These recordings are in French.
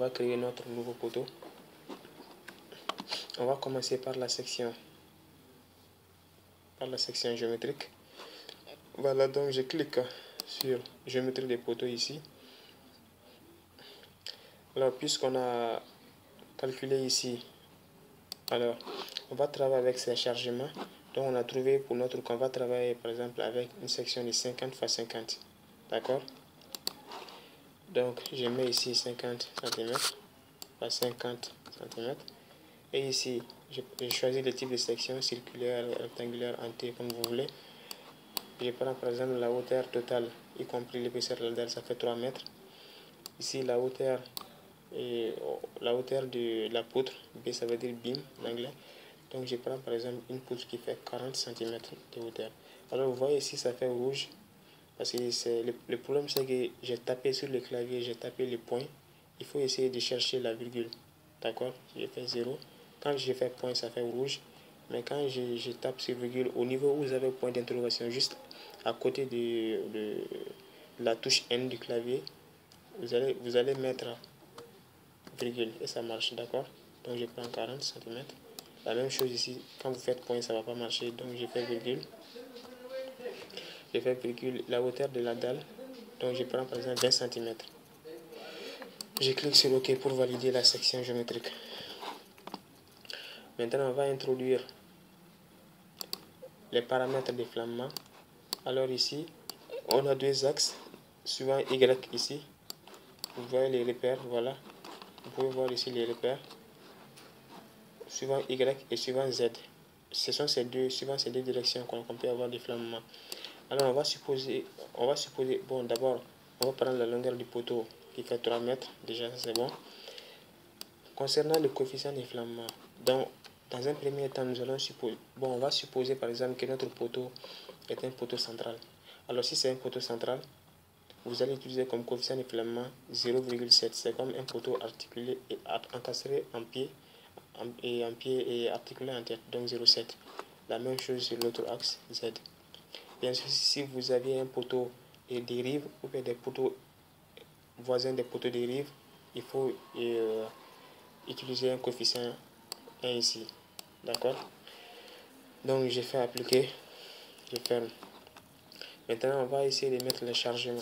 va créer notre nouveau poteau. On va commencer par la section géométrique. Voilà, donc je clique sur géométrie des poteaux ici. Alors, puisqu'on a calculé ici, alors on va travailler avec ces chargements. Donc on a trouvé pour notre qu'on va travailler par exemple avec une section de 50 x 50. D'accord? Donc je mets ici 50 cm par 50 cm. Et ici, je choisis le type de section circulaire, rectangulaire, entier, comme vous voulez. Je prends par exemple la hauteur totale, y compris l'épaisseur de la dalle, ça fait 3 mètres. Ici, la hauteur de la poutre, B ça veut dire beam en anglais. Donc je prends par exemple une poutre qui fait 40 cm de hauteur. Alors vous voyez ici, ça fait rouge. Parce que le problème, c'est que j'ai tapé sur le clavier, j'ai tapé le point. Il faut essayer de chercher la virgule. D'accord? J'ai fait 0. Quand j'ai fait point, ça fait rouge. Mais quand je tape sur virgule, au niveau où vous avez point d'interrogation, juste à côté de la touche N du clavier, vous allez mettre virgule et ça marche. D'accord? Donc je prends 40 cm. La même chose ici, quand vous faites point, ça ne va pas marcher. Donc je fais virgule. Je fais virgule la hauteur de la dalle. Donc je prends par exemple 20 cm. Je clique sur OK pour valider la section géométrique. Maintenant, on va introduire les paramètres des flammes. Alors ici, on a deux axes, suivant Y ici. Vous voyez les repères, voilà. Vous pouvez voir ici les repères, suivant Y et suivant Z. Ce sont suivant ces deux directions qu'on peut avoir des flammes. Alors on va supposer, bon d'abord, on va prendre la longueur du poteau qui fait 3 mètres, déjà ça c'est bon. Concernant le coefficient d'efflamement, dans un premier temps, nous allons supposer, on va supposer par exemple que notre poteau est un poteau central. Alors si c'est un poteau central, vous allez utiliser comme coefficient d'efflamement 0,7. C'est comme un poteau articulé et encastré en pied et articulé en tête, donc 0,7. La même chose sur l'autre axe Z. Bien sûr, si vous avez un poteau et des rives ou bien des poteaux voisins des poteaux des rives, il faut utiliser un coefficient 1 ici. D'accord? Donc j'ai fait appliquer, je ferme. Maintenant on va essayer de mettre les chargements.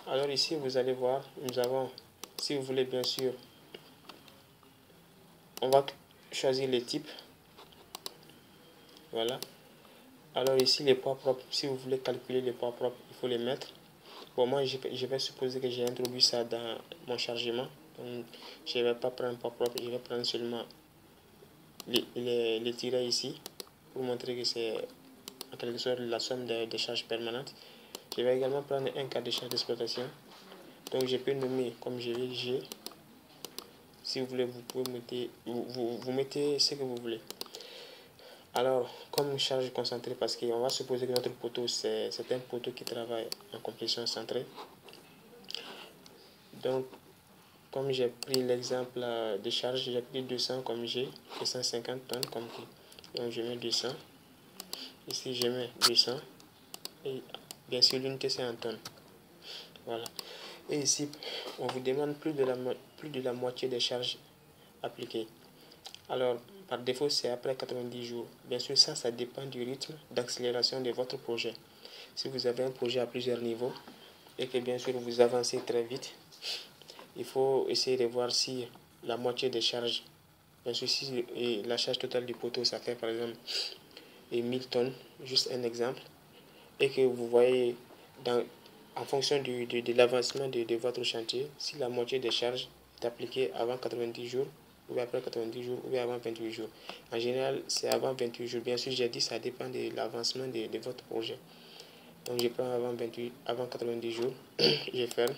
Alors ici vous allez voir, nous avons, si vous voulez bien sûr, on va choisir les types. Voilà. Alors ici les poids propres, si vous voulez calculer les poids propres, il faut les mettre. Bon, moi je vais supposer que j'ai introduit ça dans mon chargement. Donc je ne vais pas prendre poids propre, je vais prendre seulement les tirer ici pour montrer que c'est en quelque sorte la somme des charges permanentes. Je vais également prendre un cas de charge d'exploitation. Donc je peux nommer comme je vais G. Si vous voulez, vous pouvez mettre, vous mettez ce que vous voulez. Alors, comme charge concentrée, parce qu'on va supposer que notre poteau, c'est un poteau qui travaille en compression centrée. Donc, comme j'ai pris l'exemple de charge, j'ai pris 200 comme G et 150 tonnes comme T. Donc, je mets 200. Ici, je mets 200. Et bien sûr, l'unité, c'est en tonnes. Voilà. Et ici, on vous demande plus de la moitié des charges appliquées. Alors, par défaut, c'est après 90 jours. Bien sûr, ça dépend du rythme d'accélération de votre projet. Si vous avez un projet à plusieurs niveaux et que bien sûr vous avancez très vite, il faut essayer de voir si la moitié des charges, bien sûr, si la charge totale du poteau, ça fait par exemple 1000 tonnes, juste un exemple, et que vous voyez en fonction de l'avancement de votre chantier, si la moitié des charges est appliquée avant 90 jours, ou après 90 jours, ou avant 28 jours. En général, c'est avant 28 jours. Bien sûr, j'ai dit ça dépend de l'avancement de votre projet. Donc, je prends avant 90 jours, je ferme.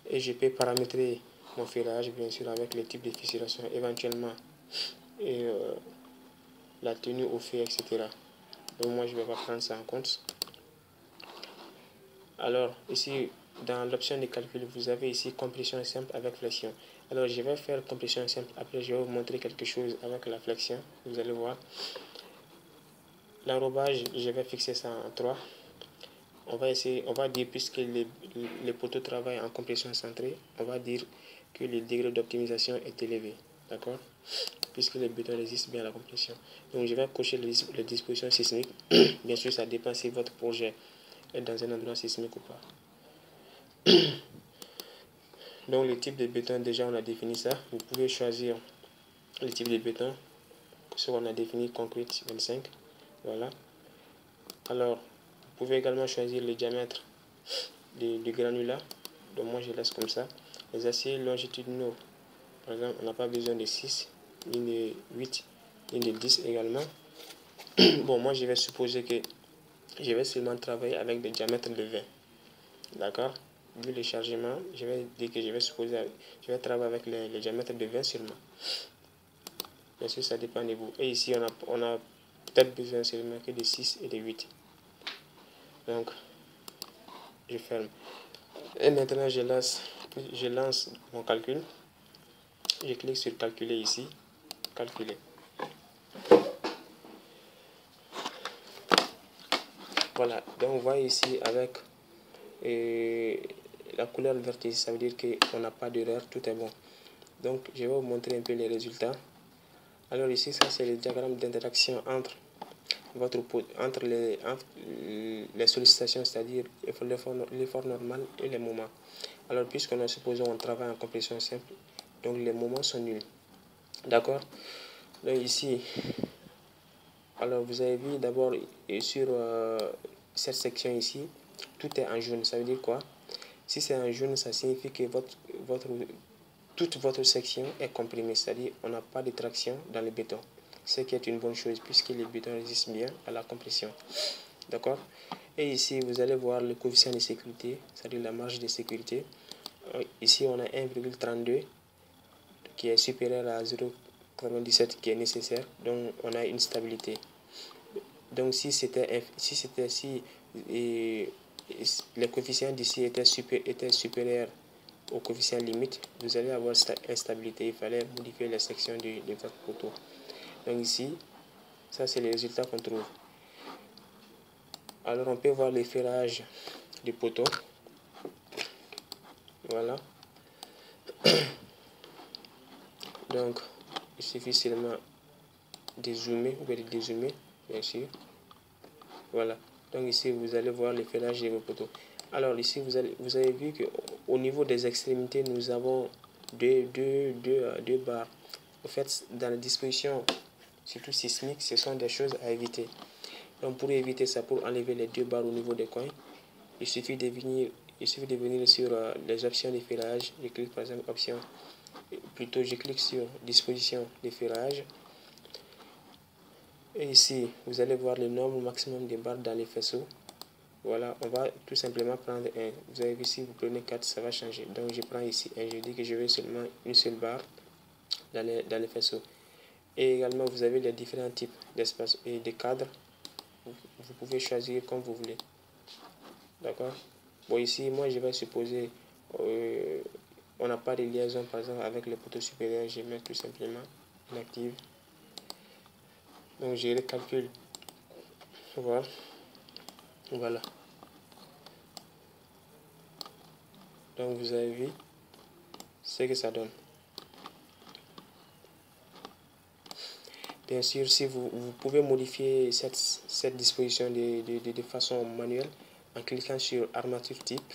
Et je peux paramétrer mon ferrage, bien sûr, avec le type de fissuration, éventuellement, et la tenue au feu, etc. Donc, moi, je ne vais pas prendre ça en compte. Alors, ici, dans l'option de calcul, vous avez ici compression simple avec flexion. Alors, je vais faire compression simple. Après, je vais vous montrer quelque chose avec la flexion. Vous allez voir. L'enrobage, je vais fixer ça en 3. on va essayer, on va dire, puisque les poteaux travaillent en compression centrée, on va dire que le degré d'optimisation est élevé. D'accord? Puisque le béton résiste bien à la compression. Donc je vais cocher les dispositions sismiques. Bien sûr, ça dépend si votre projet est dans un endroit sismique ou pas. Donc le type de béton, déjà on a défini ça. Vous pouvez choisir le type de béton. Ce qu'on a défini, concrete 25. Voilà. Alors, vous pouvez également choisir le diamètre du granulat. Donc moi je laisse comme ça. Les aciers longitudinaux, par exemple, on n'a pas besoin de 6, ni de 8, ni de 10 également. Bon, moi je vais supposer que je vais seulement travailler avec des diamètres de 20. D'accord? Vu le chargement, je vais dire que je vais travailler avec les diamètres de 20 seulement. Bien sûr, ça dépend de vous. Et ici, on a peut-être besoin seulement que de 6 et de 8. Donc, je ferme. Et maintenant, je lance mon calcul. Je clique sur calculer ici. Calculer. Voilà. Donc, on voit ici avec la couleur verte, ça veut dire qu'on n'a pas d'erreur, tout est bon. Donc, je vais vous montrer un peu les résultats. Alors ici, ça c'est le diagramme d'interaction entre les sollicitations, c'est-à-dire l'effort normal et les moments. Alors puisqu'on a supposé on travaille en compression simple, donc les moments sont nuls. D'accord? Donc ici, alors vous avez vu d'abord sur cette section ici, tout est en jaune. Ça veut dire quoi? Si c'est en jaune, ça signifie que toute votre section est comprimée, c'est-à-dire on n'a pas de traction dans le béton. Ce qui est une bonne chose puisque le béton résiste bien à la compression. D'accord? Et ici, vous allez voir le coefficient de sécurité, c'est-à-dire la marge de sécurité. Ici, on a 1,32 qui est supérieur à 0,97 qui est nécessaire. Donc, on a une stabilité. Donc, si les coefficients d'ici étaient supérieurs au coefficient limite, vous allez avoir cette instabilité. Il fallait modifier la section de votre poteau. Donc ici, ça c'est les résultats qu'on trouve. Alors on peut voir les ferrages du poteau. Voilà. Donc il suffit seulement de zoomer ou de dézoomer, bien sûr. Voilà. Donc ici vous allez voir les ferrages de vos poteaux. Alors ici vous avez vu que au niveau des extrémités nous avons deux barres. En fait, dans la disposition surtout sismique, ce sont des choses à éviter. Donc pour éviter ça, pour enlever les deux barres au niveau des coins, il suffit de venir sur les options de ferrage. Je clique par exemple je clique sur disposition de ferrage. Et ici, vous allez voir le nombre maximum de barres dans les faisceaux. Voilà, on va tout simplement prendre un. Vous avez vu, si vous prenez 4, ça va changer. Donc je prends ici un. Je dis que je veux seulement une seule barre dans les faisceaux. Et également, vous avez les différents types d'espace et de cadres. Vous pouvez choisir comme vous voulez. D'accord? Bon, ici, moi, je vais supposer on n'a pas de liaison, par exemple, avec le poteau supérieur. Je mets tout simplement inactive. Donc, je recalcule. Voilà. Voilà. Donc, vous avez vu ce que ça donne. Bien sûr, si vous pouvez modifier cette disposition de façon manuelle en cliquant sur armature type.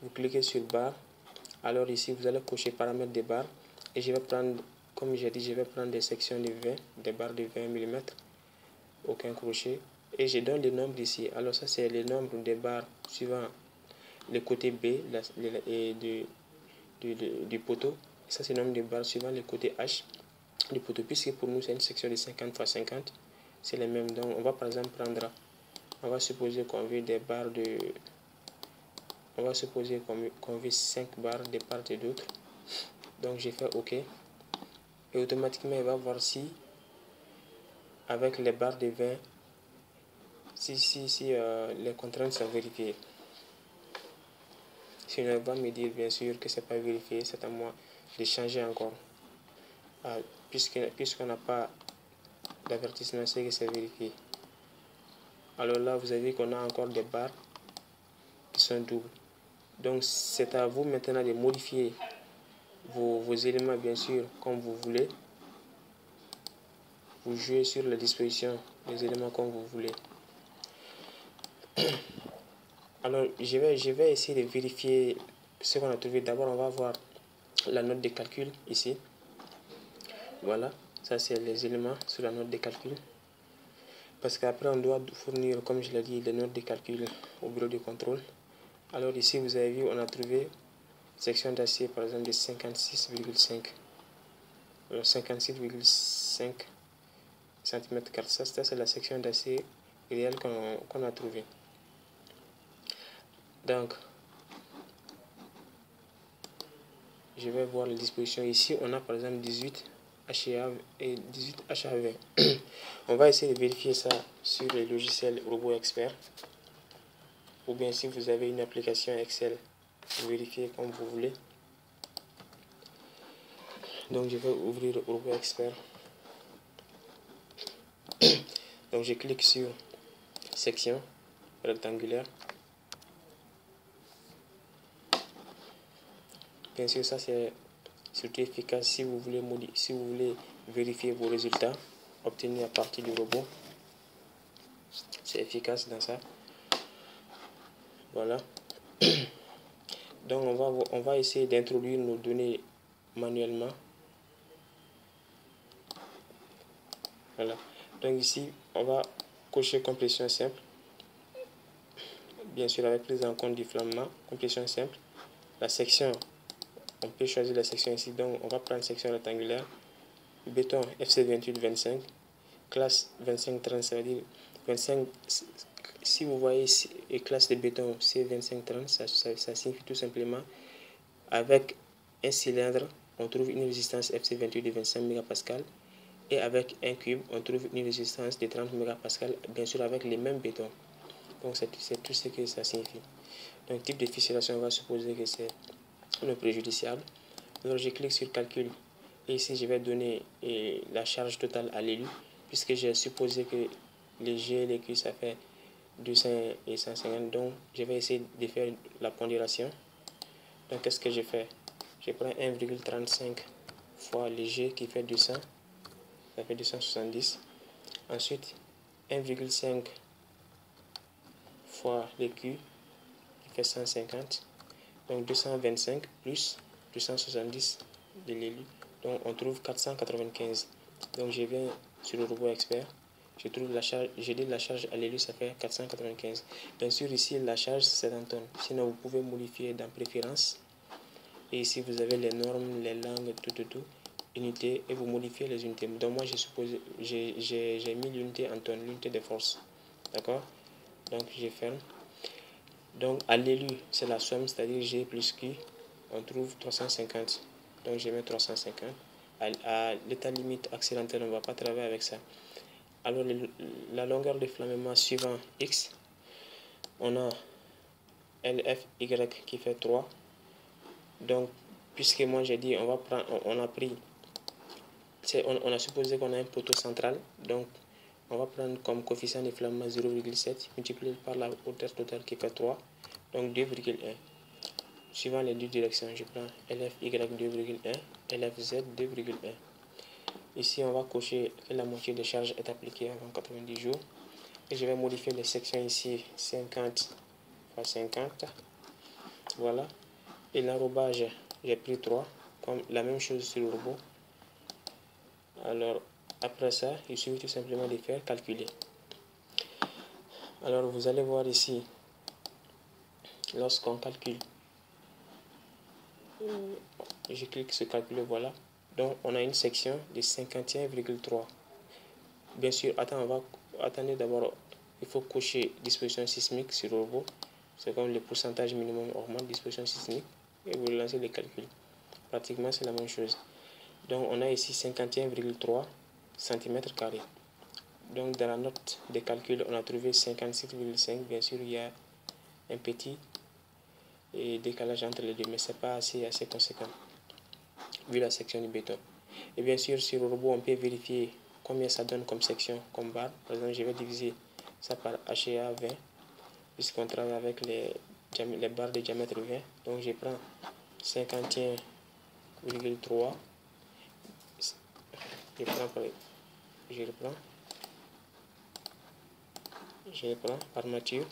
Vous cliquez sur barre. Alors ici, vous allez cocher paramètres des barres. Et je vais prendre, comme j'ai dit, je vais prendre des sections de 20, des barres de 20 mm. Aucun crochet. Et je donne le nombre ici. Alors ça, c'est le nombre des barres suivant le côté B du poteau. Et ça, c'est le nombre de barres suivant le côté H du poteau. Puisque pour nous, c'est une section de 50 x 50. C'est les mêmes. Donc, on va par exemple prendre, on va supposer qu'on veut des barres de... On va supposer qu'on veut 5 barres de part et d'autre. Donc, je fais OK. Et automatiquement, il va voir si, avec les barres de 20, si les contraintes sont vérifiées. Sinon, il va me dire bien sûr que ce n'est pas vérifié. C'est à moi de changer encore. Puisqu'on n'a pas d'avertissement, c'est que c'est vérifié. Alors là, vous avez qu'on a encore des barres qui sont doubles. Donc, c'est à vous maintenant de modifier vos éléments, bien sûr, comme vous voulez. Vous jouez sur la disposition des éléments comme vous voulez. Alors, je vais essayer de vérifier ce qu'on a trouvé. D'abord, on va voir la note de calcul ici. Voilà, ça c'est les éléments sur la note de calcul. Parce qu'après, on doit fournir, comme je l'ai dit, les notes de calcul au bureau de contrôle. Alors ici, vous avez vu, on a trouvé section d'acier, par exemple, de 56,5. Alors, 56,5 cm². Ça, c'est la section d'acier réelle qu'on a trouvé. Donc, je vais voir les dispositions. Ici, on a par exemple 18 HA et 18 HAV. On va essayer de vérifier ça sur le logiciel Robot Expert. Ou bien si vous avez une application Excel, vous vérifiez comme vous voulez. Donc, je vais ouvrir Robot Expert. Donc, je clique sur section rectangulaire. Bien sûr, ça c'est surtout efficace si vous voulez vérifier vos résultats obtenus à partir du robot. C'est efficace dans ça. Voilà. Donc on va essayer d'introduire nos données manuellement. Voilà. Donc ici, on va cocher compression simple. Bien sûr, avec prise en compte du flambement, compression simple. La section, on peut choisir la section ici. Donc on va prendre section rectangulaire. Béton FC2825. Classe 2530, ça veut dire 25. Si vous voyez classe de béton C2530, ça signifie tout simplement avec un cylindre, on trouve une résistance FC28 de 25 mégapascal et avec un cube, on trouve une résistance de 30 mégapascal, bien sûr avec les mêmes bétons. Donc c'est tout ce que ça signifie. Donc type de fissuration, on va supposer que c'est non préjudiciable. Alors je clique sur calcul et ici je vais donner la charge totale à l'élu puisque j'ai supposé que les G et les Q ça fait 200 et 150. Donc je vais essayer de faire la pondération. Donc qu'est-ce que je fais? Je prends 1,35 fois les G qui fait 200, ça fait 270. Ensuite 1,5 fois les Q qui fait 150. Donc 225 plus 270 de l'élu. Donc on trouve 495. Donc je viens sur le robot expert. Je trouve la charge, je dis la charge à l'élu, ça fait 495. Bien sûr, ici, la charge, c'est en tonnes. Sinon, vous pouvez modifier dans préférences. Et ici, vous avez les normes, les langues, tout, unités, et vous modifiez les unités. Donc moi, j'ai mis l'unité en tonnes, l'unité de force. D'accord? Donc, je ferme. Donc, à l'élu, c'est la somme, c'est-à-dire G plus Q, on trouve 350. Donc, je mets 350. À l'état limite accidentel, on ne va pas travailler avec ça. Alors, la longueur de flammement suivant X, on a LFY qui fait 3. Donc, puisque moi j'ai dit, on a supposé qu'on a un poteau central. Donc, on va prendre comme coefficient de flammement 0,7 multiplié par la hauteur totale qui fait 3. Donc, 2,1. Suivant les deux directions, je prends LFY 2,1, LFZ 2,1. Ici, on va cocher que la moitié de charge est appliquée avant 90 jours. Et je vais modifier les sections ici, 50 x 50. Voilà. Et l'enrobage, j'ai pris 3. Comme la même chose sur le robot. Alors, après ça, il suffit tout simplement de faire calculer. Alors, vous allez voir ici, lorsqu'on calcule, je clique sur calculer, voilà. Donc, on a une section de 51,3. Bien sûr, attendez d'abord, il faut cocher disposition sismique sur le robot. C'est comme le pourcentage minimum augmente, disposition sismique, et vous lancez les calculs. Pratiquement, c'est la même chose. Donc, on a ici 51,3 cm². Donc, dans la note de calcul, on a trouvé 56,5. Bien sûr, il y a un petit décalage entre les deux, mais ce n'est pas assez conséquent, vu la section du béton. Et bien sûr, sur le robot, on peut vérifier combien ça donne comme section, comme barre. Par exemple, je vais diviser ça par HA 20, puisqu'on travaille avec les barres de diamètre 20. Donc je prends 51,3. Je reprends par armature.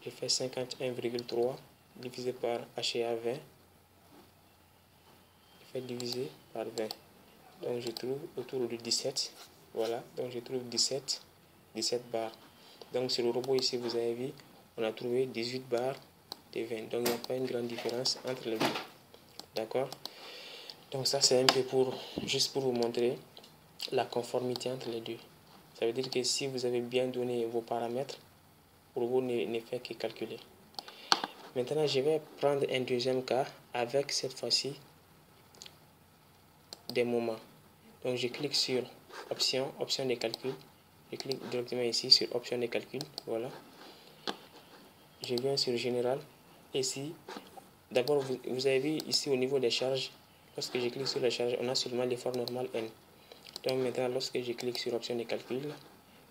Je fais 51,3 divisé par HA 20. Je fais diviser par 20. Donc je trouve autour de 17. Voilà, donc je trouve 17 barres. Donc sur le robot ici, vous avez vu, on a trouvé 18 barres de 20. Donc il n'y a pas une grande différence entre les deux. D'accord? Donc ça c'est un peu juste pour vous montrer la conformité entre les deux. Ça veut dire que si vous avez bien donné vos paramètres, le robot ne fait que calculer. Maintenant, je vais prendre un deuxième cas avec cette fois-ci des moments. Donc je clique sur option de calcul. Je clique directement ici sur option de calcul. Voilà. Je viens sur général. Ici, d'abord vous avez vu ici au niveau des charges. Lorsque je clique sur la charge, on a seulement l'effort normal N. Donc maintenant, lorsque je clique sur option de calcul,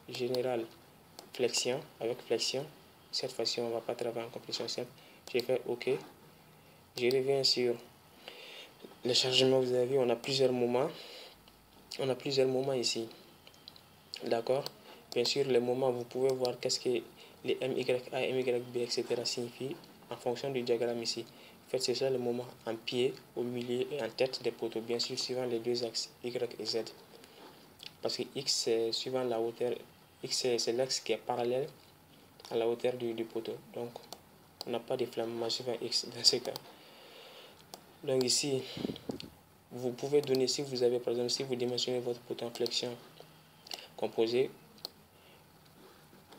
général, flexion, avec flexion, cette fois-ci on ne va pas travailler en compression simple. Je fais OK. Je reviens sur le chargement. Vous avez vu, on a plusieurs moments. On a plusieurs moments ici. D'accord? Bien sûr, les moments, vous pouvez voir qu'est-ce que les MYA, MYB, etc. signifient en fonction du diagramme ici. En fait, c'est ça le moment en pied, au milieu et en tête des poteaux. Bien sûr, suivant les deux axes, Y et Z. Parce que X, c'est suivant la hauteur. X, c'est l'axe qui est parallèle à la hauteur du poteau. Donc, on n'a pas de flamment suivant X dans ce cas. Donc ici, vous pouvez donner, si vous avez, par exemple, si vous dimensionnez votre poteau en flexion composée,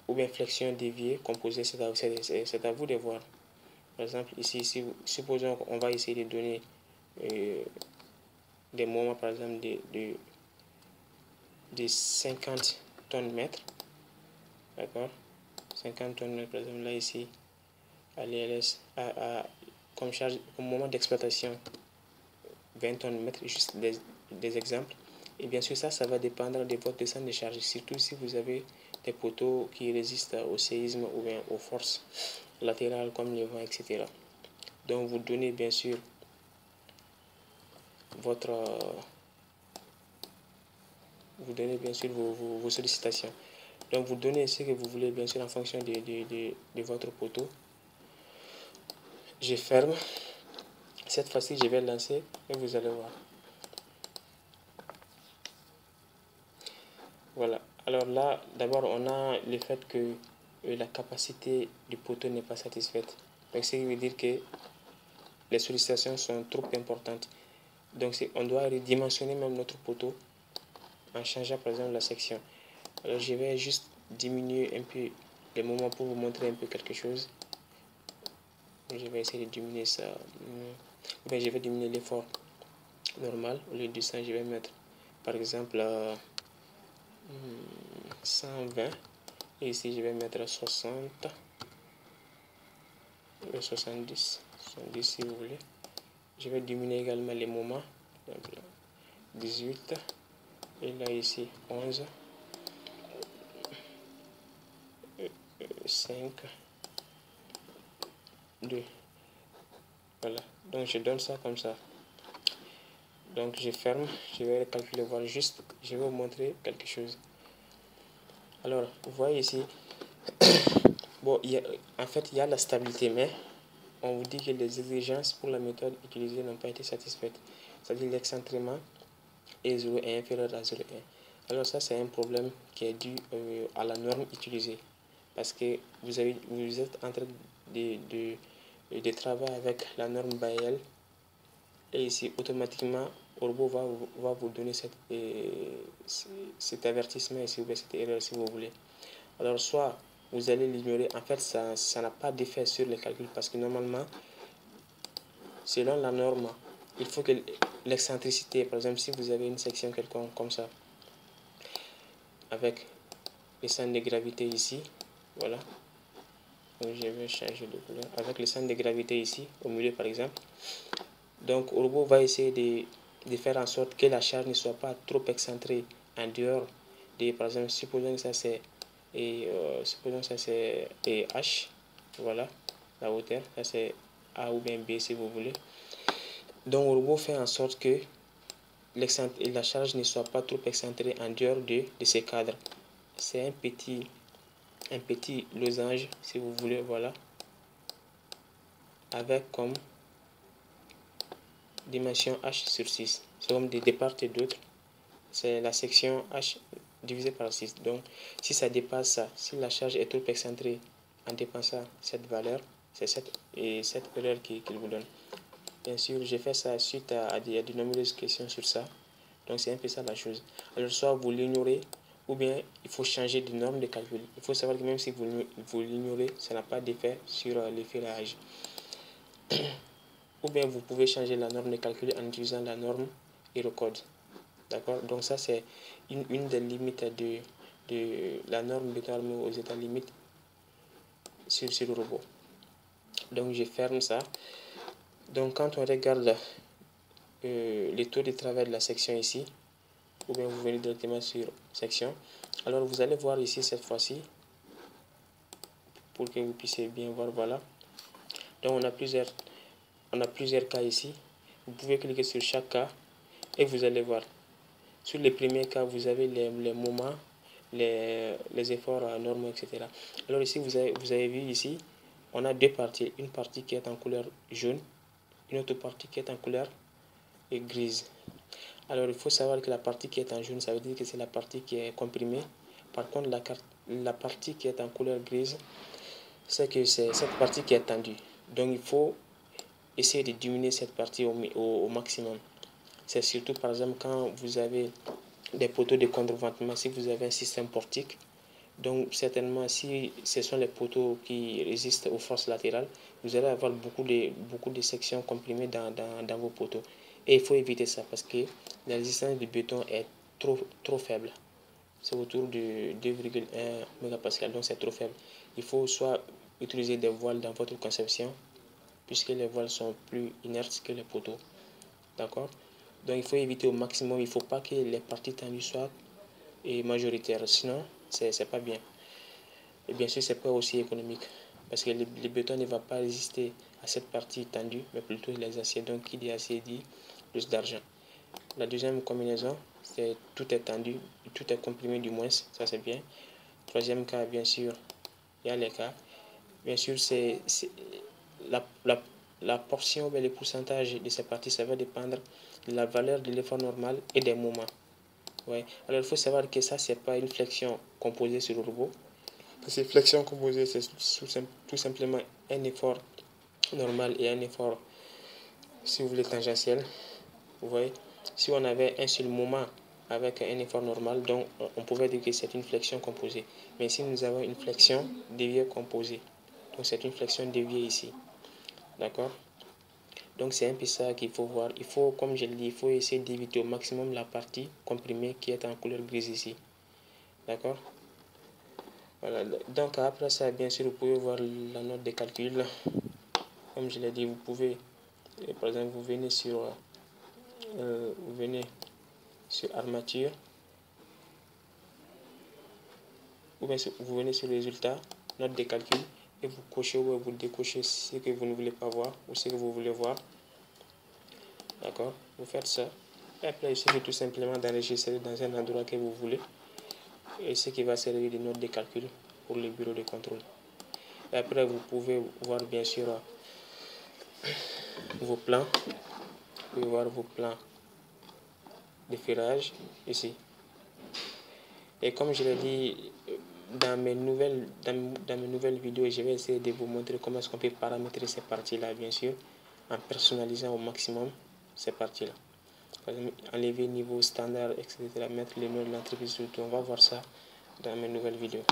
ou bien flexion déviée composée, c'est à vous de voir. Par exemple, ici supposons qu'on va essayer de donner des moments, par exemple, de 50 tonnes mètres. D'accord? 50 tonnes mètres, par exemple, là, ici, à l'ILS, comme charge, comme moment d'exploitation, 20 tonnes mètres, juste des exemples. Et bien sûr, ça va dépendre de votre descente de charge, surtout si vous avez des poteaux qui résistent au séisme ou bien aux forces latérales comme le vent, etc. Donc, vous donnez bien sûr vos sollicitations. Donc, vous donnez ce que vous voulez, bien sûr, en fonction de votre poteau. Je ferme. Cette fois-ci, je vais lancer et vous allez voir. Voilà. Alors là, d'abord, on a le fait que la capacité du poteau n'est pas satisfaite. Donc, ce qui veut dire que les sollicitations sont trop importantes. Donc, on doit redimensionner même notre poteau en changeant par exemple la section. Alors, je vais juste diminuer un peu les moments pour vous montrer un peu quelque chose. Je vais essayer de diminuer ça. Ben, je vais diminuer l'effort normal. Au lieu de 100, je vais mettre par exemple 120. Et ici, je vais mettre 60. 70 si vous voulez. Je vais diminuer également les moments. Donc, 18. Et là, ici, 11. 5. 2. Voilà. Donc, je donne ça comme ça. Donc, je ferme. Je vais calculer, voir juste. Je vais vous montrer quelque chose. Alors, vous voyez ici. Bon, en fait, il y a la stabilité, mais on vous dit que les exigences pour la méthode utilisée n'ont pas été satisfaites. C'est-à-dire l'excentrement est 0 est inférieur à 0,1. Alors ça, c'est un problème qui est dû à la norme utilisée. Parce que vous êtes en train de travailler avec la norme Bayel. Et ici, automatiquement, Orbo va vous donner cet avertissement ici, ou cette erreur si vous voulez. Alors, soit vous allez l'ignorer. En fait, ça n'a pas d'effet sur les calculs parce que normalement, selon la norme, il faut que l'excentricité, par exemple, si vous avez une section quelconque comme ça, avec le centre de gravité ici, voilà. Donc, je vais changer de couleur. Avec le centre de gravité ici, au milieu par exemple. Donc, le robot va essayer de faire en sorte que la charge ne soit pas trop excentrée en dehors de, par exemple, supposons que ça c'est Et supposons ça c'est H, voilà, la hauteur, ça c'est A ou bien B si vous voulez. Donc le robot fait en sorte que la charge ne soit pas trop excentrée en dehors de ces cadres. C'est un petit losange si vous voulez, voilà, avec comme dimension H sur 6. C'est comme de part et d'autre. C'est la section H divisé par 6. Donc, si ça dépasse ça, si la charge est trop excentrée en dépassant cette valeur, c'est cette erreur qu'il vous donne. Bien sûr, j'ai fait ça suite à de nombreuses questions sur ça. Donc, c'est un peu ça la chose. Alors, soit vous l'ignorez, ou bien il faut changer de norme de calcul. Il faut savoir que même si vous l'ignorez, ça n'a pas d'effet sur l'effet réage. Ou bien vous pouvez changer la norme de calcul en utilisant la norme Eurocode. D'accord? Donc ça c'est une des limites de la norme déterminée aux états limites sur le robot. Donc je ferme ça. Donc quand on regarde les taux de travail de la section ici, ou bien vous venez directement sur section, alors vous allez voir ici cette fois-ci, pour que vous puissiez bien voir, voilà. Donc on a plusieurs cas ici. Vous pouvez cliquer sur chaque cas et vous allez voir. Sur les premiers cas, vous avez les moments, les efforts normaux, etc. Alors ici, vous avez vu ici, on a deux parties. Une partie qui est en couleur jaune, une autre partie qui est en couleur grise. Alors il faut savoir que la partie qui est en jaune, ça veut dire que c'est la partie qui est comprimée. Par contre, la partie qui est en couleur grise, c'est que c'est cette partie qui est tendue. Donc il faut essayer de diminuer cette partie au maximum. C'est surtout par exemple quand vous avez des poteaux de contreventement, si vous avez un système portique. Donc certainement si ce sont les poteaux qui résistent aux forces latérales, vous allez avoir beaucoup de sections comprimées dans vos poteaux. Et il faut éviter ça parce que la résistance du béton est trop faible. C'est autour de 2,1 mégapascal, donc c'est trop faible. Il faut soit utiliser des voiles dans votre conception, puisque les voiles sont plus inertes que les poteaux. D'accord? Donc il faut éviter au maximum, il ne faut pas que les parties tendues soient majoritaires, sinon c'est pas bien. Et bien sûr, c'est pas aussi économique, parce que le béton ne va pas résister à cette partie tendue, mais plutôt les aciers. Donc qui dit acier dit plus d'argent. La deuxième combinaison, c'est tout est tendu, tout est comprimé du moins, ça c'est bien. Troisième cas, bien sûr, il y a les cas. Bien sûr, c'est la portion, mais le pourcentage de ces parties, ça va dépendre de la valeur de l'effort normal et des moments. Ouais. Alors, il faut savoir que ça, c'est pas une flexion composée sur le robot. Cette flexion composée, c'est tout simplement un effort normal et un effort, si vous voulez, tangentiel. Vous voyez, si on avait un seul moment avec un effort normal, donc on pouvait dire que c'est une flexion composée. Mais si nous avons une flexion déviée composée, donc c'est une flexion déviée ici. D'accord? Donc c'est un peu ça qu'il faut voir. Il faut, comme je l'ai dit, il faut essayer d'éviter au maximum la partie comprimée qui est en couleur grise ici. D'accord? Voilà. Donc après ça, bien sûr, vous pouvez voir la note de calcul. Comme je l'ai dit, vous pouvez, par exemple, vous venez sur armature, ou bien vous venez sur résultat, note de calcul, et vous cochez ou vous décochez ce que vous ne voulez pas voir ou ce que vous voulez voir. D'accord? Vous faites ça. Et après, il suffit tout simplement d'enregistrer dans un endroit que vous voulez, et ce qui va servir de note de calcul pour le bureau de contrôle. Et après, vous pouvez voir bien sûr vos plans. Vous pouvez voir vos plans de ferrage ici. Et comme je l'ai dit dans mes nouvelles vidéos, je vais essayer de vous montrer comment est-ce qu'on peut paramétrer ces parties-là, bien sûr, en personnalisant au maximum ces parties-là. Par exemple, enlever niveau standard, etc. Mettre le nom de l'entreprise, tout. On va voir ça dans mes nouvelles vidéos.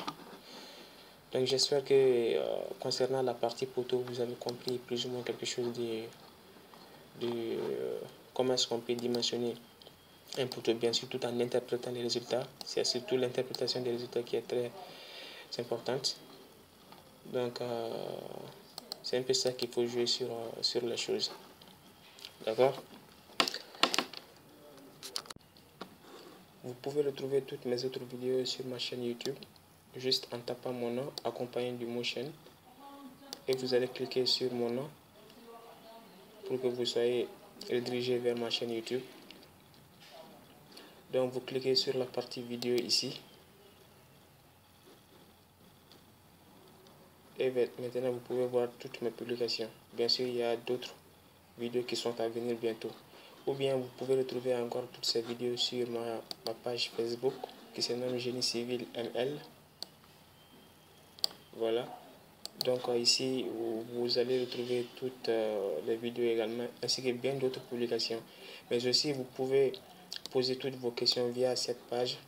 Donc j'espère que concernant la partie poteau, vous avez compris plus ou moins quelque chose de comment est-ce qu'on peut dimensionner un poteau, bien sûr, tout en interprétant les résultats. C'est surtout l'interprétation des résultats qui est très importante. Donc c'est un peu ça qu'il faut jouer sur les choses. D'accord? Vous pouvez retrouver toutes mes autres vidéos sur ma chaîne YouTube. juste en tapant mon nom accompagné du motion et vous allez cliquer sur mon nom pour que vous soyez redirigé vers ma chaîne YouTube. Donc vous cliquez sur la partie vidéo ici et maintenant vous pouvez voir toutes mes publications. Bien sûr, il y a d'autres vidéos qui sont à venir bientôt. Ou bien vous pouvez retrouver encore toutes ces vidéos sur ma page Facebook qui se nomme Génie Civil ML. Voilà. Donc ici, vous allez retrouver toutes les vidéos également, ainsi que bien d'autres publications. Mais aussi, vous pouvez poser toutes vos questions via cette page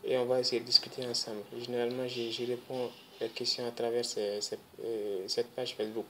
et on va essayer de discuter ensemble. Généralement, je réponds aux questions à travers cette page Facebook.